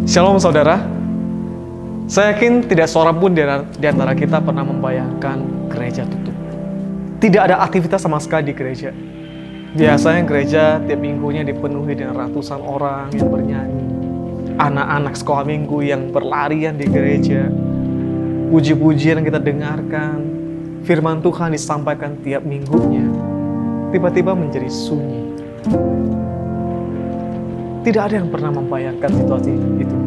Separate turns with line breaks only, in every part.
Shalom saudara, saya yakin tidak seorang pun di antara kita pernah membayangkan gereja tutup. Tidak ada aktivitas sama sekali di gereja. Biasanya gereja tiap minggunya dipenuhi dengan ratusan orang yang bernyanyi, anak-anak sekolah minggu yang berlarian di gereja, puji-pujian yang kita dengarkan, firman Tuhan disampaikan tiap minggunya, tiba-tiba menjadi sunyi. Tidak ada yang pernah membayangkan situasi itu.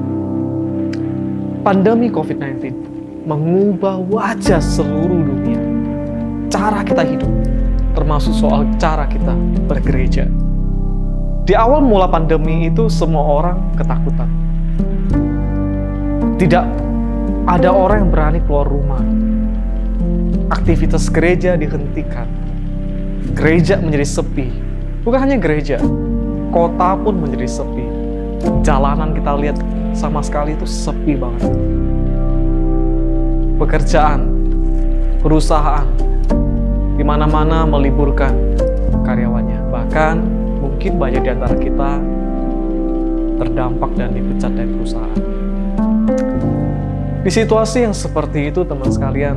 Pandemi COVID-19 mengubah wajah seluruh dunia. Cara kita hidup, termasuk soal cara kita bergereja. Di awal mula pandemi itu semua orang ketakutan. Tidak ada orang yang berani keluar rumah. Aktivitas gereja dihentikan. Gereja menjadi sepi. Bukan hanya gereja, kota pun menjadi sepi. Jalanan kita lihat sama sekali itu sepi banget. Pekerjaan, perusahaan, di mana-mana meliburkan karyawannya. Bahkan mungkin banyak di antara kita terdampak dan dipecat dari perusahaan. Di situasi yang seperti itu, teman sekalian,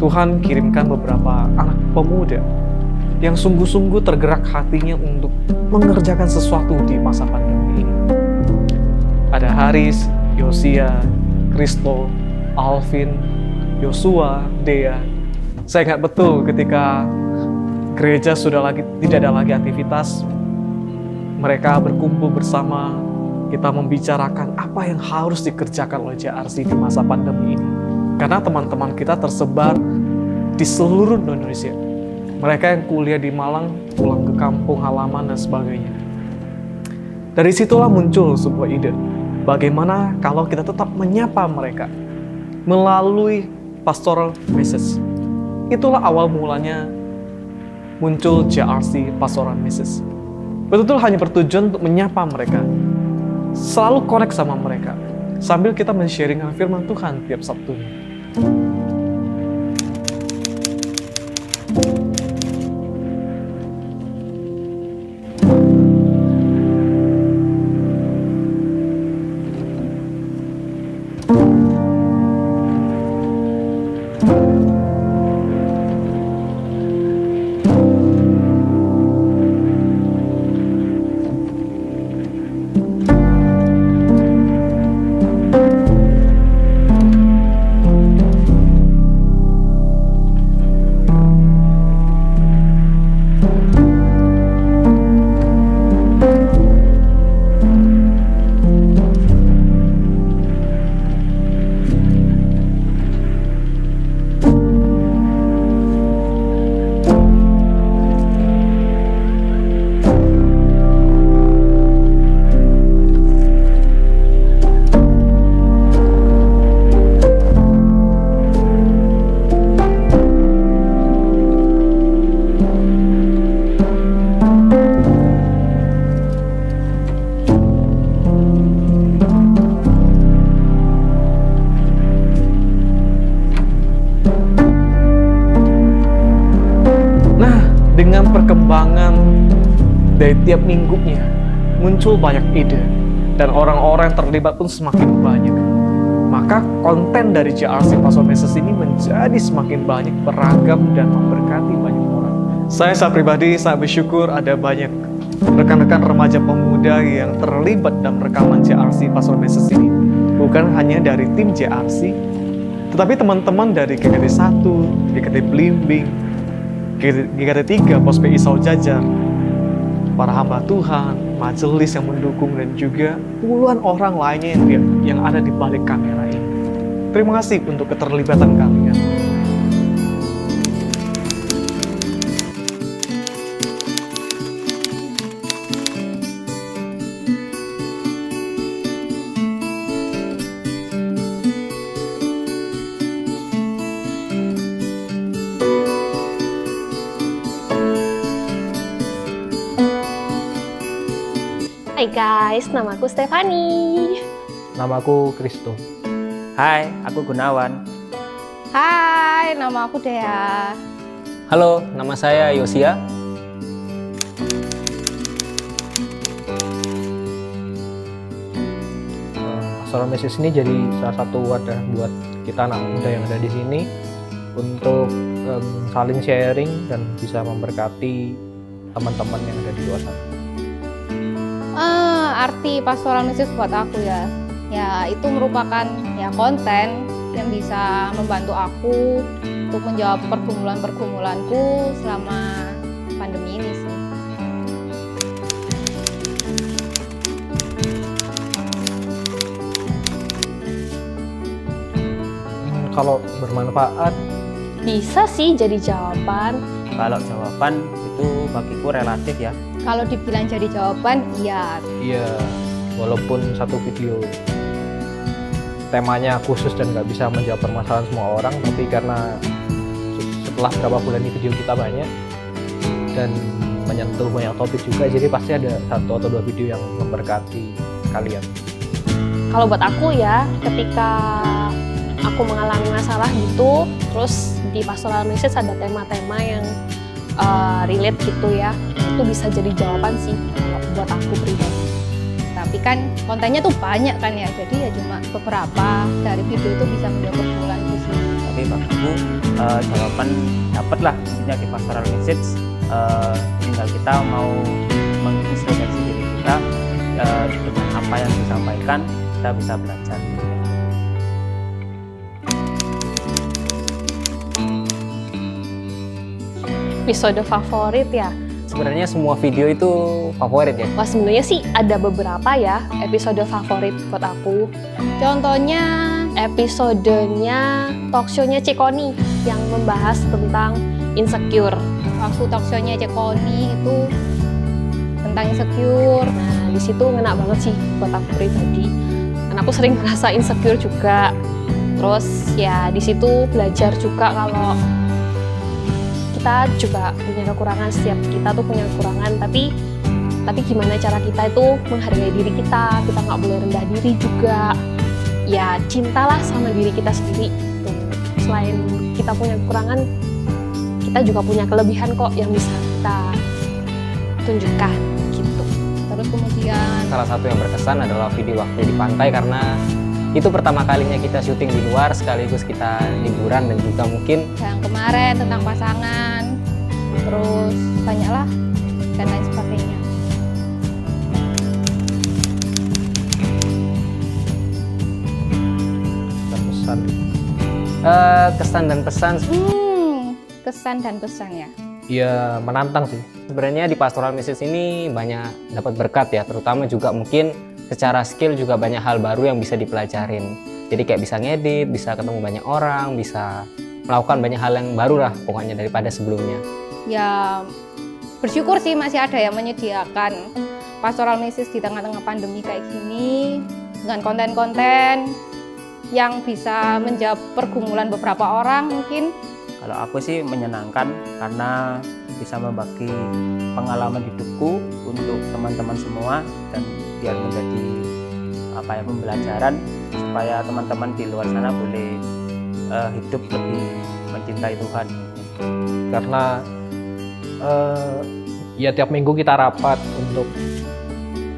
Tuhan kirimkan beberapa anak pemuda yang sungguh-sungguh tergerak hatinya untuk mengerjakan sesuatu di masa pandemi ini. Ada Haris, Yosia, Kristo, Alvin, Yosua, Dea. Saya ingat betul ketika gereja tidak ada lagi aktivitas, mereka berkumpul bersama, kita membicarakan apa yang harus dikerjakan oleh JRC di masa pandemi ini. Karena teman-teman kita tersebar di seluruh Indonesia. Mereka yang kuliah di Malang, pulang ke kampung halaman dan sebagainya. Dari situlah muncul sebuah ide. Bagaimana kalau kita tetap menyapa mereka melalui pastoral message. Itulah awal mulanya muncul JRC Pastoral Message. Betul-betul hanya bertujuan untuk menyapa mereka. Selalu connect sama mereka. Sambil kita men-sharingkan firman Tuhan tiap Sabtunya. Dengan perkembangan dari tiap minggunya, muncul banyak ide, dan orang-orang yang terlibat pun semakin banyak. Maka konten dari JRC Pastoral Message ini menjadi semakin banyak, beragam, dan memberkati banyak orang. Saya pribadi sangat bersyukur ada banyak rekan-rekan remaja pemuda yang terlibat dalam rekaman JRC Pastoral Message ini. Bukan hanya dari tim JRC, tetapi teman-teman dari GKT 1, GKT Belimbing, GKT 3, Pos PI Saul Jajar, para hamba Tuhan, majelis yang mendukung, dan juga puluhan orang lainnya yang ada di balik kamera ini. Terima kasih untuk keterlibatan kalian.
Hai guys, namaku Stefani.
Namaku Kristo.
Hai, aku Gunawan.
Hai, nama aku Dea.
Halo, nama saya Yosia. Pastoral Message ini jadi salah satu wadah buat kita anak muda yang ada di sini untuk saling sharing dan bisa memberkati teman-teman yang ada di luar sana.
Arti pastoral message buat aku ya itu merupakan ya konten yang bisa membantu aku untuk menjawab pergumulan-pergumulanku selama pandemi ini sih.
Kalau bermanfaat,
Bisa sih jadi jawaban.
Kalau jawaban itu bagiku relatif ya.
Kalau dibilang jadi jawaban, iya.
iya, walaupun satu video temanya khusus dan nggak bisa menjawab permasalahan semua orang, tapi karena setelah berapa bulan ini video kita banyak dan menyentuh banyak topik juga, jadi pasti ada 1 atau 2 video yang memberkati kalian.
Kalau buat aku ya, ketika aku mengalami masalah gitu, terus di pastoral message ada tema-tema yang relate gitu ya, itu bisa jadi jawaban sih kalau buat aku pribadi.
Tapi kan kontennya tuh banyak kan ya, jadi ya cuma beberapa dari video itu bisa menjawab pergumulan sih.
Tapi bagiku jawaban dapet lah intinya di pastoral message. Tinggal kita mau mengintrospeksi diri kita dengan apa yang disampaikan, kita bisa belajar.
Episode favorit ya?
Sebenarnya semua video itu favorit ya.
Wah, sebenarnya sih ada beberapa ya episode favorit buat aku.
Contohnya
Episodenya talkshow-nya Cikoni yang membahas tentang insecure.
waktu talkshow-nya Cikoni itu tentang insecure.
Nah, di situ ngena banget sih buat aku pribadi. Karena aku sering merasa insecure juga. Terus ya di situ belajar juga kalau kita juga punya kekurangan, setiap kita tuh punya kekurangan, tapi gimana cara kita itu menghargai diri kita nggak boleh rendah diri juga. Ya cintalah sama diri kita sendiri. Tuh. Selain kita punya kekurangan, kita juga punya kelebihan kok yang bisa kita tunjukkan gitu.
Terus kemudian
Salah satu yang berkesan adalah video waktu di pantai, karena itu pertama kalinya kita syuting di luar sekaligus kita liburan, dan juga mungkin
yang kemarin tentang pasangan, terus banyaklah dan lain sebagainya.
pesan kesan dan pesan
Kesan dan pesan ya.
ya menantang sih. Sebenarnya di pastoral message ini banyak dapat berkat ya, terutama juga mungkin secara skill juga banyak hal baru yang bisa dipelajarin. Jadi kayak bisa ngedit, bisa ketemu banyak orang, bisa melakukan banyak hal yang baru lah pokoknya daripada sebelumnya.
Ya bersyukur sih masih ada yang menyediakan pastoral message di tengah-tengah pandemi kayak gini dengan konten-konten yang bisa menjawab pergumulan beberapa orang mungkin.
Kalau aku sih menyenangkan karena bisa membagi pengalaman hidupku untuk teman-teman semua, dan biar menjadi pembelajaran supaya teman-teman di luar sana boleh hidup lebih mencintai Tuhan.
Karena ya tiap minggu kita rapat untuk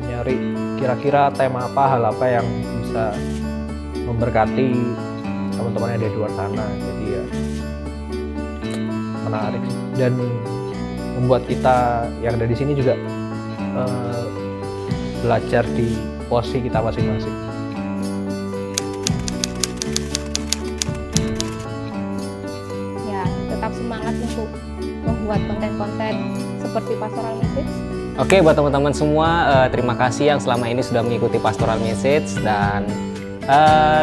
nyari kira-kira tema apa, hal apa yang bisa memberkati teman-teman yang ada di luar sana. Jadi ya menarik dan membuat kita yang ada di sini juga belajar di posisi kita masing-masing.
Ya tetap semangat untuk membuat konten-konten seperti pastoral message.
Oke, buat teman-teman semua, terima kasih yang selama ini sudah mengikuti pastoral message, dan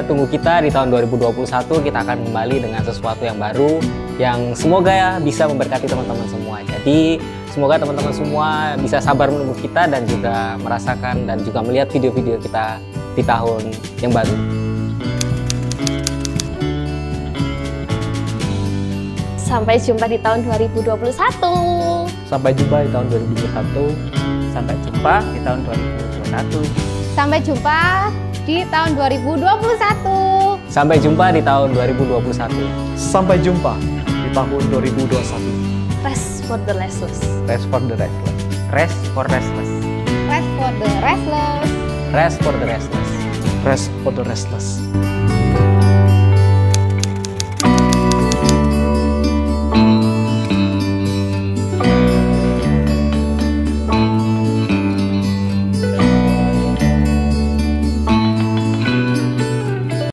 tunggu kita di tahun 2021. Kita akan kembali dengan sesuatu yang baru yang semoga ya bisa memberkati teman-teman semua. Jadi semoga teman-teman semua bisa sabar menunggu kita dan juga merasakan dan juga melihat video-video kita di tahun yang baru.
Sampai jumpa di tahun 2021.
Sampai jumpa di tahun 2021.
Sampai jumpa di tahun 2021.
Sampai jumpa di tahun 2021.
Sampai jumpa di tahun 2021.
Sampai jumpa di tahun 2021.
Rest for the restless.
Rest for the restless.
Rest for restless.
Rest for the restless.
Rest for the restless.
rest for the restless.